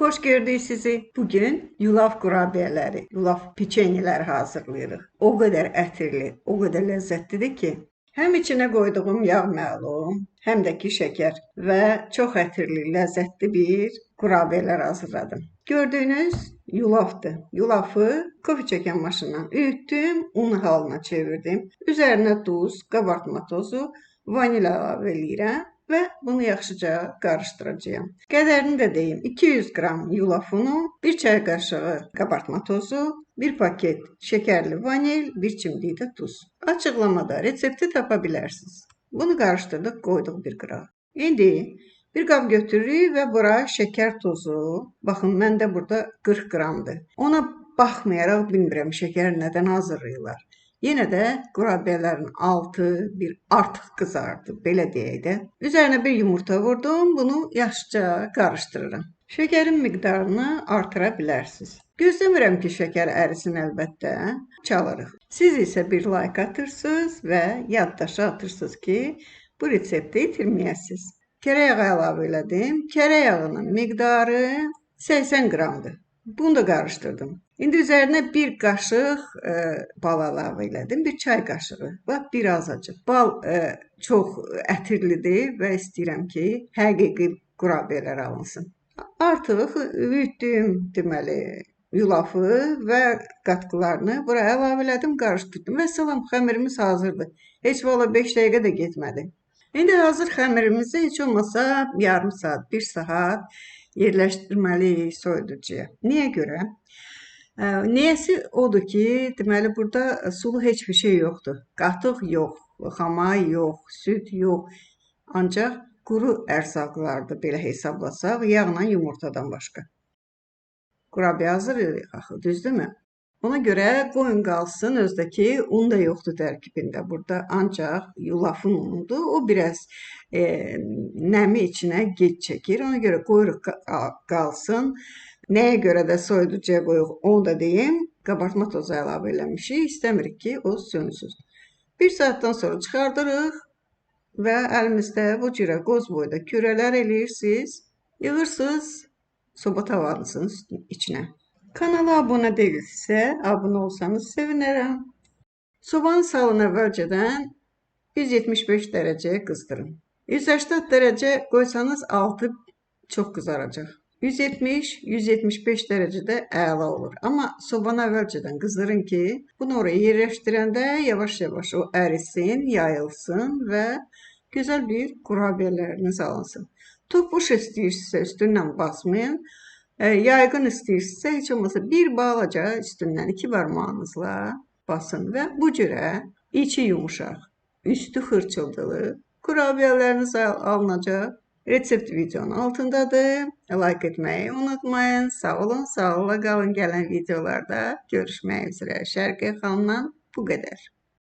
Xoş gördük sizi. Bugün yulaf qurabiyeləri, yulaf peçenyeləri hazırlayırıq. O qədər ətirli, o qədər ləzzətlidir ki, həm içinə qoyduğum yağ məlum, həm də ki şəkər və çox ətirli, ləzzətli bir qurabiyələr hazırladım. Gördüyünüz yulafdır. Yulafı kofe çəkən maşından üyütdüm, un halına çevirdim. Üzərinə duz, qabartma tozu, vanil əlavə eləyirəm və bunu yaxşıca qarışdıracağam. Qədərini də deyim. 200 qram yulaf unu, 1 çay qaşığı qabartma tozu, 1 paket şəkərli vanil, 1 çimdik də duz. Açıqlamada resepti tapa bilərsiniz. Bunu qarışdırdıq, qoyduq bir qırağa. İndi bir qab götürürük və bura şəkər tozu, baxın məndə burada 40 qramdır. Ona baxmayaraq bilmirəm şəkər nədən hazırlayırlar. Yenə də qurabiyələrin altı bir artıq qızardı, belə deyək də. Üzərinə bir yumurta vurdum, bunu yaxşıca qarışdırıram. Şəkərin miqdarını artıra bilərsiniz. Gözləmirəm ki, şəkər ərisin əlbəttə, çalırıq. Siz isə bir like atırsınız və yaddaşa atırsınız ki, bu resepti itirməyəsiniz. Kərə yağı əlavə elədim. Kərə yağının miqdarı 80 qramdır. Bunu da qarışdırdım. İndi üzərinə bir qaşıq bal əlavə elədim, bir çay qaşığı və bir azacıq. Bal çox ətirlidir və istəyirəm ki, həqiqi qurabiyələr alınsın. Artıq üyütdüyüm deməli yulafı və qatqılarını bura əlavə elədim, qarışdırdım və salam xəmirimiz hazırdır. Heç valla 5 dəqiqə də getmədi. İndi hazır xəmirimizi heç olmasa yarım saat, 1 saat yerləşdirməliyik soyuducuya. Niyə görə? Niyəsi odur ki, deməli burada sulu heç bir şey yoxdur. Qatıq yox, xamay yox, süd yox. Ancaq quru ərzaqlardır belə hesablasaq, yağla yumurtadan başqa. Qurabiyə hazırlayırıq axı, düzdürmü? Ona görə qoyun qalsın, özdəki un da yoxdur tərkibində. Burada ancaq yulafın unudur. O biraz nəmi içinə gec çəkir. Ona görə qoyuruq qalsın. Nəyə görə də soyuducuya qoyuq, onu da deyim. Qabartma tozu əlavə eləmişik. İstəmirik ki, o sönsün. 1 saatdan sonra çıxardırıq və əlimizdə bu cürə qoz boyda kürələr eləyirsiniz. Yığırsınız soba tavanızın içinə. Kanala abunə deyilsə, abunə olsanız sevinərəm. Sobanın salını əvvəlcədən 175 dərəcəyə qızdırın. 180 dərəcə qoysanız altı çox qızaracaq. 170-175 dərəcədə əla olur. Amma sobanı əvvəlcədən qızdırın ki, bunu oraya yerləşdirəndə yavaş-yavaş o ərisin, yayılsın və gözəl bir qurabiyələriniz alınsın. Topuş istəyirsə üstündən basmayın. Yaygın istəyirsə heç olmasa bir balaca üstündən 2 barmağınızla basın və bu cürə içi yumuşaq, üstü xırçıldılı qurabiyələriniz alınacaq. Resept videonun altındadır. Like etməyi unutmayın. Sağ olun, sağlıqla qalın. Gələn videolarda görüşmək üzrə. Şərqiyə xanımdan bu qədər.